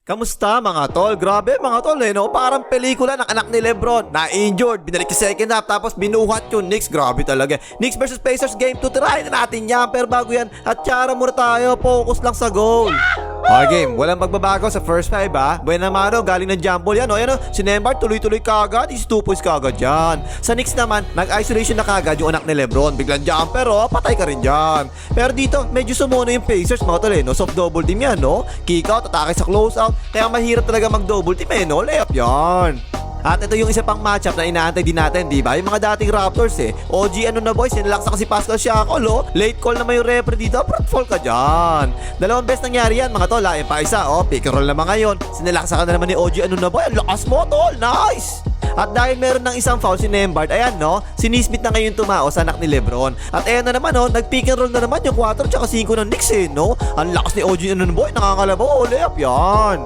Kamusta mga tol? Grabe mga tol no? Parang pelikula ng anak ni Lebron. Na-injured, binalik sa second half, tapos binuhat yung Knicks. Grabe talaga. Knicks versus Pacers game 2, try na natin yan. Pero bago yan, atyara muna tayo. Focus lang sa goal. Okay game, walang magbabago sa first 5 ha. Buena mano, galing ng jump ball yan. O yan o, si Nembhard tuloy-tuloy kagad. Is 2 points kagad yan. Sa Knicks naman, nag-isolation na kagad yung anak ni Lebron. Biglang jumper o, patay ka rin dyan. Pero dito, medyo sumuno yung Pacers mga tol no? Soft double team yan no? Kick out, atake sa close out. Kaya mahirap talaga mag-double team no? Layup yan. At ito yung isa pang matchup na inaantay din natin, di ba? Yung mga dating Raptors OG ano na boys, sinilaksa kasi Pascal Siakol Late call naman yung referee dito, fall ka dyan. Dalawang best nangyari yan mga tol pa isa, pick and roll naman ngayon. Sinilaksa ka na naman ni OG ano na boy, ang lakas mo tol, nice! At dahil meron ng isang foul si Nembhard, ayan sinismit na ngayon tumao sa anak ni Lebron. At ayan na naman nag-pick and roll na naman yung 4 tsaka 5 ng Knicks no? Ang lakas ni OG ano na boy, nakakalabaw, layup yan.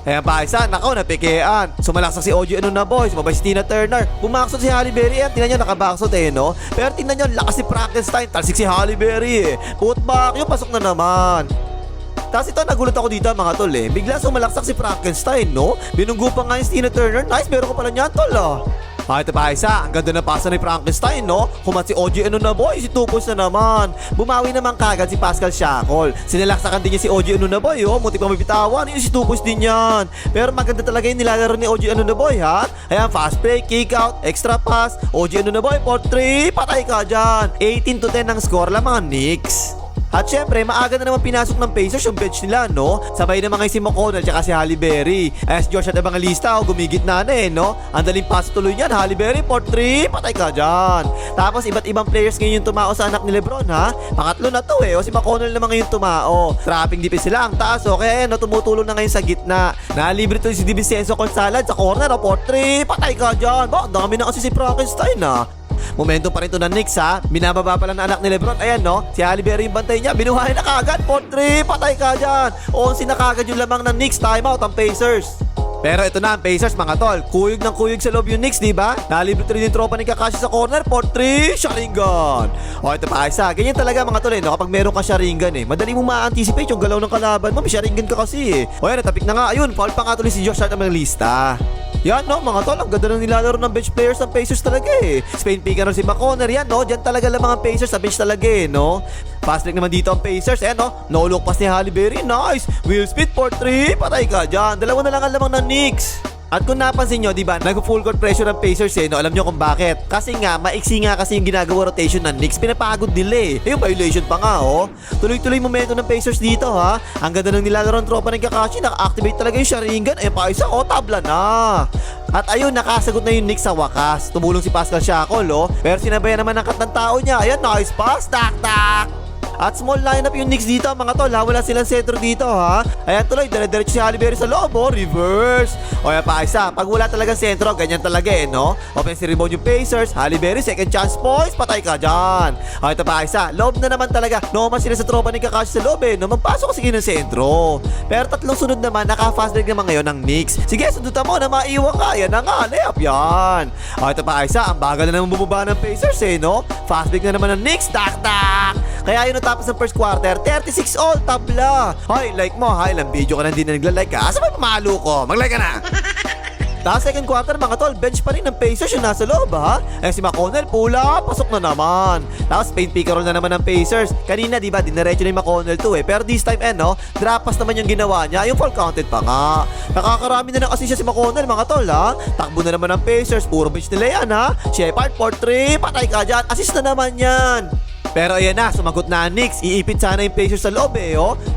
Ayan pa isa, nakaw napikean. Sumalaksak si OG ano na boy, sumabay si Tina Turner. Bumaksot si Halle Berry, tingnan nyo nakabaksot no? Pero tingnan nyo, lakas si Frankenstein, talsik si Halle Berry Putback, yung pasok na naman. Tapos ito, nagulat ako dito mga tol bigla sumalaksak si Frankenstein no? Binunggo pa nga yung Tina Turner, nice, meron ko pala niyan tol ito pa isa, ang ganda na pasa ni Frankenstein no? Kumat si OG ano na boy, si 2 points na naman. Bumawi naman kagad si Pascal Siakol. Sinilaksakan din niya si OG ano na boy muti pa mabitawan, yung si 2 points din yan. Pero maganda talaga yung nilalaro ni OG ano na boy ha. Ayan, fast break, kick out, extra pass. OG ano na boy, 4-3, patay ka dyan. 18-10 ang score lang mga Knicks. At syempre, maaga na naman pinasok ng Pacers yung bench nila, no? Sabay naman ngayon si McConnell tsaka si Halle Berry. Si George at Evangelista, gumigit na no? Ang daling pass tuloy niyan, Halle Berry, 4-3, patay ka dyan. Tapos, iba't ibang players ngayon yung tumao sa anak ni Lebron, ha? Pangatlo na to, si McConnell naman ngayon tumao. Trapping defense sila, ang taas, kaya tumutulong na ngayon sa gitna. Nalibre to si DiVincenzo Consalad sa corner, 4-3, patay ka dyan. Ang dami na kasi si Frankenstein, Momentum pa rin to ng Knicks binababa pa lang ng anak ni Lebron. Ayan si Halle Berry yung bantay niya, binuhay na kagad, 4-3, patay ka dyan. 11 na kagad yung lamang ng Knicks, timeout ang Pacers. Pero ito na ang Pacers mga tol, kuyog ng kuyog sa loob yung Knicks, diba? Nalibre rin yung tropa ni Kakashi sa corner, 4-3, Sharingan. Ito pa isa, ganyan talaga mga tol kapag meron ka Sharingan madali mo ma-anticipate yung galaw ng kalaban mo, may Sharingan ka kasi Ayan, natapik na nga, ayun, foul pa nga tuloy si Josh Hart ang lista. Yan mga tol, ang ganda ng nilalaro ng bench players ng Pacers talaga Spain pick si McConnell yan dyan talaga lang mga Pacers sa bench talaga no? Fast break naman dito ang Pacers no look pass ni Halle Berry, nice. Will Smith, 4-3, patay ka dyan. Dalawa na lang ang lamang ng Knicks. At kung napansin nyo, diba, nag-full court pressure ng Pacers no? Alam nyo kung bakit? Kasi nga, maiksi nga kasi yung ginagawa rotation ng Knicks. Pinapagod nila yung violation pa nga Tuloy-tuloy momento ng Pacers dito Ang ganda ng nilalaro ng tropa ng Kakashi. Naka-activate talaga yung Sharingan. Pa isa, tabla na. At ayun, nakasagot na yung Knicks sa wakas. Tumulong si Pascal Siakol pero sinabayan naman ng katang tao niya. Ayan, nice pass, tak-tak. At small lineup yung Knicks dito mga tol wala silang sentro dito Ayan tuloy, dire-diretso si Halle Berry sa loob reverse. Ayan pa isa, pag wala talagang sentro, ganyan talaga no? Offensive rebound yung Pacers, Halle Berry, second chance points, patay ka dyan. Ito pa isa, loob na naman talaga. Normal sila sa tropa ni Kakashi sa loob no? Magpasok kasi ng sentro. Pero tatlong sunod naman, naka-fast break naman ngayon ng Knicks. Sige, sundutan mo na maiwan ka. Yan na nga, layup yan. Ito pa isa, ang bagal na naman bumaba ng Pacers no? Fast break na naman ng Knicks, tak-tak. Kaya yun tapos ng first quarter, 36 all, tabla. Hoy, like mo ilang video ka na hindi na nagla-like Asa ba pamalo ko? Mag-like ka na. Tapos second quarter mga tol, bench pa rin ng Pacers yung nasa loob si McConnell, pula, pasok na naman. Tapos paint pick and roll na naman ng Pacers. Kanina diba, dinaretso na yung McConnell pero this time drop pass naman yung ginawa niya, yung full counted pa nga. Nakakarami na ng assist si McConnell mga tol Takbo na naman ng Pacers, puro bench nila yan Shepard, 4-3, patay ka dyan, assist na naman yan. Pero ayan na, sumagot na ang Knicks. Iipit sana yung Pacers sa loob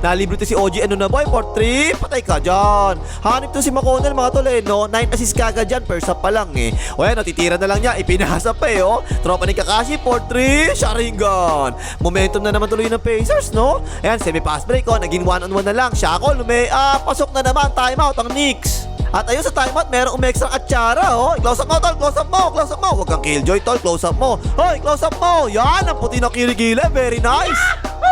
Nalibre to si OG ano na boy, 4-3, patay ka dyan. Hanip to si McConnell mga tol 9 assist kagad dyan, first up pa lang O ayan, titira na lang niya, ipinasa pa Tropa ni Kakashi, 4-3, Sharingan. Momentum na naman tuloy ng Pacers no? Ayan, semi-pass break naging 1-on-1 na lang. Siakol, pasok na naman, timeout ang Knicks. At ayun sa timeout, merong umextra atsara Close up mo tol, close up mo, close up mo. Huwag kang killjoy tol, close up mo. Hoy, close up mo. Yan, ang puti na kiligila, very nice.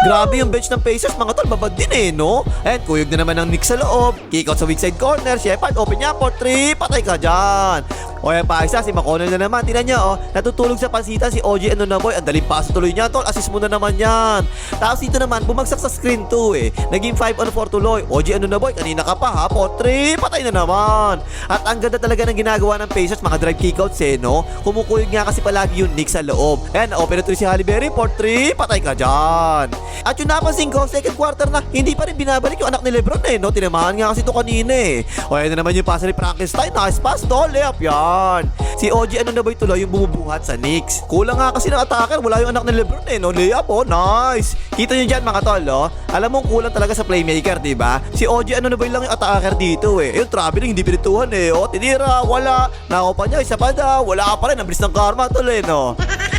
Grabe yung bench ng Pacers mga tol, babad din eh, no? And kuyog na naman ng Knicks sa loob. Kick out sa weak side corner. Shepard, open niya for 3. Patay ka dyan. O yan pa isa, si McConnell na naman. Tingnan niya, oh. Natutulog sa pansitan si OG Anunoby. Ang daling paso tuloy niya, tol. Assist mo na naman yan. Tapos dito naman, bumagsak sa screen 2 eh. Naging 5-on-4 tuloy. OG Anunoby, kanina ka pa ha. For 3. Patay na naman. At ang ganda talaga ng ginagawa ng Pacers, mga drive kickouts eh, no? Kumukuyog nga kasi palagi yung Knicks sa loob. And open na tuloy si Halle Berry for 3. Patay ka dyan. At yung napansin ko, second quarter na, hindi pa rin binabalik yung anak ni Lebron eh, no? Tinamahan nga kasi ito kanina eh. O yan na naman yung pass ni Frankenstein. Nice pass, tol. Layup yan. Si OG Anunoby tuloy yung bumubuhat sa Knicks. Kulang nga kasi ng attacker, wala yung anak ni Lebron eh, no? Layup, oh, nice. Kita nyo dyan mga tol, no? Alam mo kulang talaga sa playmaker, diba? Si OG Anunoby lang yung attacker dito eh. Yung traveling, hindi pinituhan eh, oh. Tinira, wala. Nako pa niya, isa pa daw. Wala pa rin, ang bilis ng karma tol eh, no?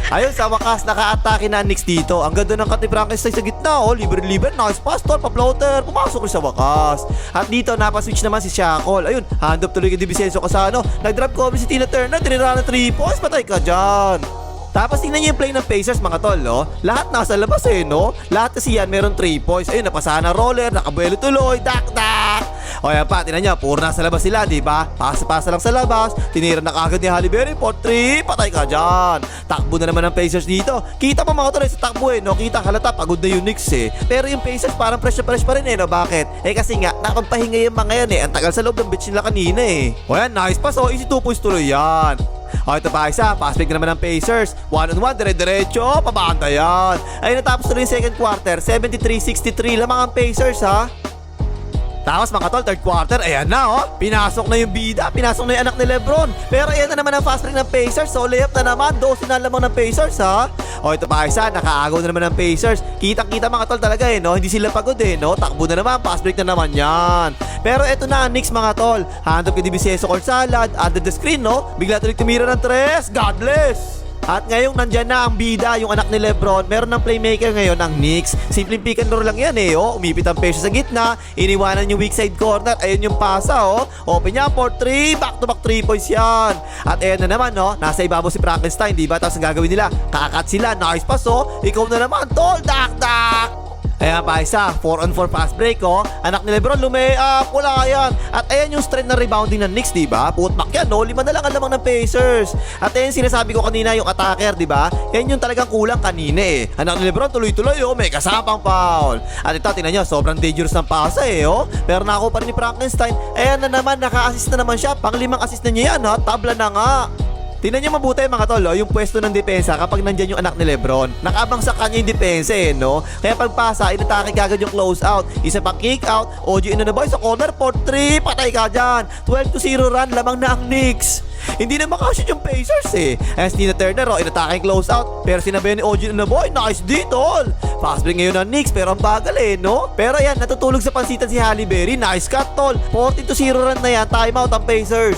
Ayun, sa wakas, naka-atake na Knicks dito. Ang ganda ng cut ni Frankenstein sa gitna, oh. Libre-libre, nice pass, tol, pa-floater. Pumasok rin sa wakas. At dito, napaswitch naman si Shackle. Ayun, hand up tuloy kay Di Vincenzo Casano. Nag-drop cover si Tina Turner, tinira na 3 points, patay ka dyan. Tapos tingnan niyo yung play ng Pacers mga tol, no? Lahat nasa labas eh, no? Lahat kasi yan meron 3 points. Ayun, napasa na roller, nakabuelo tuloy, dak-dak. O yan pa, tingnan niyo, puro nasa labas sila, di ba? Pasa-pasa lang sa labas, tinira na kagad ni Halle Berry for 3, patay ka dyan. Takbo na naman ng Pacers dito. Kita pa mga tol sa takbo eh, no? Kita halata, pagod na yung Knicks eh. Pero yung Pacers parang fresh na fresh pa rin eh, no? Bakit? Eh kasi nga, nakapagpahinga yung mga yan eh. Ang tagal sa loob ng bench nila kanina eh. O yan, nice pass, oh, easy 2 points tuloy yan. O ito pa isa, pass break na naman ng Pacers. 1-on-1, dire-diretso, pabanda yan. Ayun, natapos tuloy yung second quarter, 73-63 lamang ang Pacers ha. Tapos mga tol, third quarter, ayan na oh. Pinasok na yung bida, pinasok na yung anak ni Lebron. Pero ayan na naman ang fast break ng Pacers. So layup na naman, 12 na lamang ng Pacers ha. O ito pa isa, nakaagaw na naman ng Pacers. Kitang-kita mga tol talaga eh, no? Hindi sila pagod eh, no? Takbo na naman, fast break na naman yan. Pero ito na ang Knicks mga tol. Hand up kay Di Vincenzo Salad, under the screen, no? Bigla tuloy tumira ng 3, God bless! At ngayong nandyan na ang bida, yung anak ni Lebron, meron ng playmaker ngayon ang Knicks. Simpleng pick and roll lang yan eh, oh. Umipit ang Pacers sa gitna, iniwanan yung weak side corner, ayun yung pasa, oh. Open niya for 3, back-to-back 3 points yan. At ayan na naman, no, nasa ibabaw si Frankenstein, diba? Tapos ang gagawin nila, kakat sila, nice pass, oh. Ikaw na naman, tol, dak-dak! Ayan pa isa, 4-on-4 fast break oh. Anak ni Lebron lumayup, wala yan. At ayan yung strength na rebounding ng Knicks, diba? Putback yan, no? 5 na lang ang lamang ng Pacers. At ayan sinasabi ko kanina yung attacker, diba? Yan yung talagang kulang kanina eh. Anak ni Lebron tuloy-tuloy oh, may kasamang foul. At ito, tingnan nyo, sobrang dangerous ng pasa eh oh. Pero nako pa rin ni Frankenstein. Ayan na naman, naka-assist na naman siya. Pang-5 assist na niya yan ha, tabla na nga. Tingnan nyo mabuti mga tol, yung pwesto ng depensa kapag nandyan yung anak ni Lebron. Nakabang sa kanya yung depensa eh, no? Kaya pagpasa, inatake kagad yung close out. Isa pang kick out, OG Anunoby sa corner for 3, patay ka dyan. 12-0 run, lamang na ang Knicks. Hindi na makashoot yung Pacers eh. As Tina Turner, inatake close out. Pero sinabi ni OG Anunoby, nice D, tol. Fast break ngayon ng Knicks, pero ang bagal eh, no? Pero ayan, natutulog sa pansitan si Halle Berry. Nice cut, tol. 14-0 run na yan, timeout ang Pacers.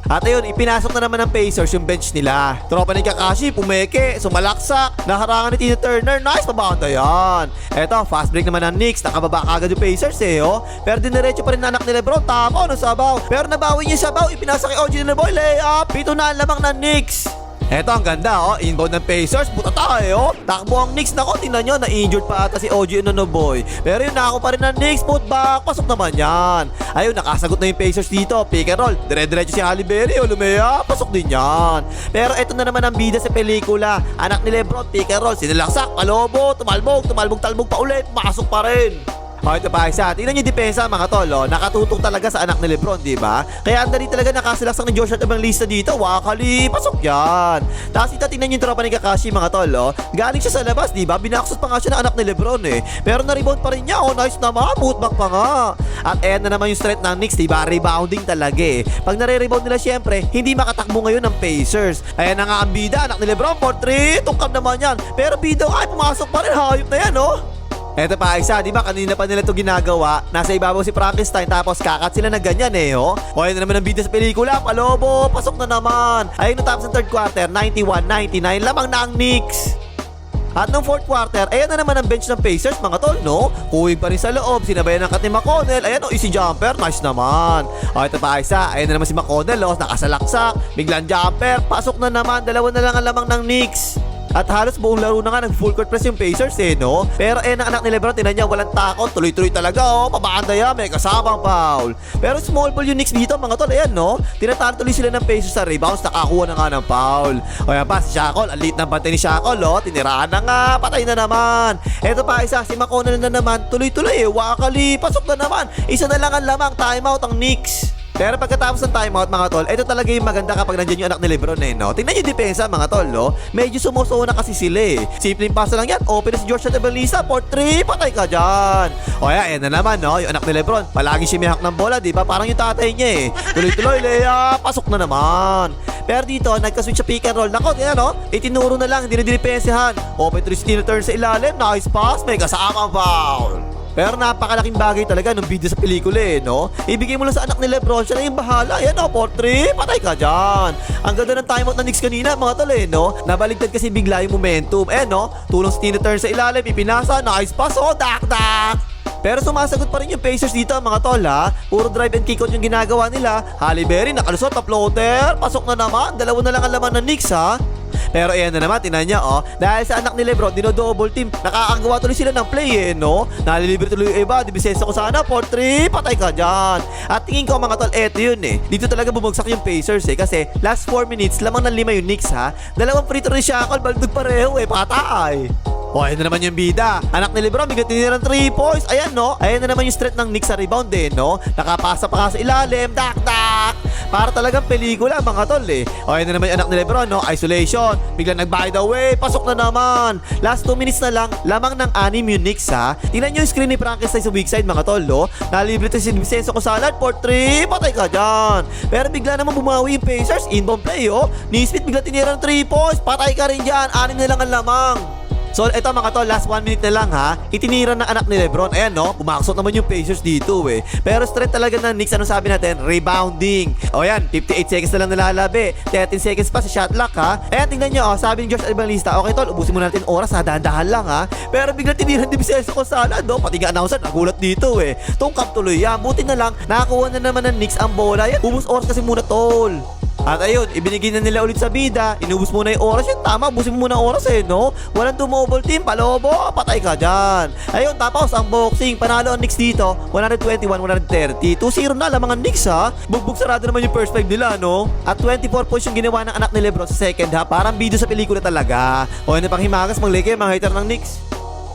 At ayun, ipinasok na naman ng Pacers yung bench nila. Tropa ni Kakashi, pumeke, sumalaksak, naharangan ni Tina Turner, nice, pabanda yan. Eto, fast break naman ng Knicks, nakababa kagad yung Pacers eh, oh. Pero diniretso pa rin na anak ni Lebron, tama, no, sabaw. Pero nabawi niya yung sabaw, ipinasa kay OG Anunoby, layup, 7 na lamang ng Knicks. Eto ang ganda oh, inbound ng Pacers, puta tayo oh. Takbo ang Knicks, nako tingnan nyo, na-injured pa ata si OG Anunoby. Pero yun, nako pa rin ng Knicks, putback, pasok naman yan. Ayun, nakasagot na yung Pacers dito, pick and roll, dire-diretso si Halle Berry, lumea, pasok din yan. Pero eto na naman ang bida sa pelikula, anak ni Lebron, pick and roll, sinilaksak, palobo, tumalbog pa ulit, pasok pa rin. O ito pa isa, tingnan nyo yung depensa mga tol, nakatutok talaga sa anak ni Lebron, diba? Kaya andali talaga nakasilaksang ni Joshua at ibang lista dito, wakali, pasok yan. Tapos ito, tingnan nyo yung tropa ni Kakashi mga tol, galing siya sa labas, diba? Binaksot pa nga siya ng anak ni Lebron eh. Pero na-rebound pa rin niya, nice naman, putback pa nga. At ayan na naman yung strength ng Knicks, diba? Rebounding talaga eh. Pag nare-rebound nila syempre, hindi makatakbo ngayon ng Pacers. Ayan na nga ang bida, anak ni Lebron, for 3, tungkap naman yan. Pero bida ay pumasok pa rin, hayop na yan, Eto pa isa, di ba kanina pa nila to ginagawa? Nasa ibabaw si Frankenstein tapos kakat sila na ganyan eh, oh. O ayun na naman ang bida sa pelikula, palobo, pasok na naman. Ayun na tapos ng third quarter, 91-99, lamang na ang Knicks. At ng fourth quarter, ayan na naman ang bench ng Pacers mga tol, no? Kuwig pa rin sa loob, sinabayan ng cut ni McConnell. Ayan easy jumper, nice naman. O ito pa isa, ayan na naman si McConnell, nakasalaksak, biglang jumper, pasok na naman, 2 na lang ang lamang ng Knicks. At halos buong laro na nga nag-full court press yung Pacers no? Pero ang anak ni Lebron, tinan niya, walang takot, tuloy-tuloy talaga pabanda yan, may kasamang foul. Pero small ball yung Knicks dito mga tol, ayan no? Tinatalo tuloy sila ng Pacers sa rebounds, nakakuha na nga ng foul. O yan pa, si Shackle, ang liit ng bantay ni Shackle tiniraan na nga, patay na naman. Eto pa isa, si McConnell na naman, tuloy-tuloy wakali, pasok na naman. Isa na lang ang lamang, timeout ang Knicks. Pero pagkatapos ng timeout mga tol, ito talaga yung maganda kapag nandiyan yung anak ni Lebron no? Tingnan yung depensa mga tol medyo sumusuo na kasi sila Simpleng pasa lang yan, open na si George Evangelista for 3, patay ka dyan. O yan na naman yung anak ni Lebron, palagi siya mihak ng bola, di ba? Parang yung tatay niya Tuloy-tuloy, Lea, pasok na naman. Pero dito, nagka-switch sa pick and roll. Nako, yan itinuro na lang, hindi na dinipensahan. Open 3 steal turn sa ilalim, nice pass, may kasamang foul. Pero napakalaking bagay talaga nung video sa pelikula no? Ibigay mo lang sa anak ni Lebron, siya na yung bahala. Ayan for 3, patay ka dyan. Ang ganda ng timeout ng Knicks kanina mga tol no? Nabaligtad kasi bigla yung momentum. Tulong sa Tina Turner sa ilalim, ipinasa, nice pass, dak. Pero sumasagot pa rin yung Pacers dito mga tol Puro drive and kick out yung ginagawa nila. Halle Berry nakalusot na floater, pasok na naman, dalawa na lang ang laman ng Knicks Pero ayan na naman, tinan niya dahil sa anak ni Lebron, dino-double team, nakakagawa tuloy sila ng play no? Nalilibre tuloy yung iba, dibisensa ko sana, 4-3, patay ka dyan. At tingin ko mga tol, eto yun dito talaga bumagsak yung Pacers kasi last 4 minutes, lamang ng 5 yung Knicks Dalawang free throw ni Shackle, baldog pareho patay. Ayan na naman yung bida. Anak ni Lebron, bigla tinira ng 3 points. Ayan ayan na naman yung strength ng Knicks sa rebound no? Nakapasa pa ka sa ilalim, dak. Para talagang pelikula mga tol ayan na naman yung anak ni Lebron isolation, bigla nag-by the way, pasok na naman. Last 2 minutes na lang, lamang ng 6 yung Knicks Tingnan nyo yung screen ni Frankenstein sa weak side mga tol Nalibre to si Vincenzo Cosalad for 3, patay ka dyan. Pero bigla naman bumawi yung Pacers, inbound play Nismith bigla tinira ng 3 points, patay ka rin dyan, 6 na lang ang lamang. So eto mga tol, last 1 minute na lang itinira ng anak ni Lebron. Ayan bumaksot naman yung Pacers dito Pero strength talaga ng Knicks, ano sabi natin? Rebounding. O yan, 58 seconds na lang nalalabi, 13 seconds pa sa shot clock Ayan, tingnan nyo sabi ni George Evangelista, okay tol, ubusin muna natin oras dahan-dahan lang Pero bigla tinira ni Vincenzo Cosalad pati nga announcer nagulat dito Tungkap tuloy yan, buti na lang nakakuha na naman ng Knicks ang bola. Yan, ubus oras kasi muna tol. At ayun, ibinigay na nila ulit sa bida, inubos muna yung oras yun, tama, ubusin mo muna oras no? Walang tumobol team, palobo, patay ka dyan. Ayun, tapos ang boxing, panalo ang Knicks dito, 121-130, 2-0 na lamang ang Knicks Bugbog sarado naman yung first 5 nila no? At 24 points yung ginawa ng anak ni Lebron sa second half, parang video sa pelikula talaga. O ano pang himagas, manglike mga hater ng Knicks.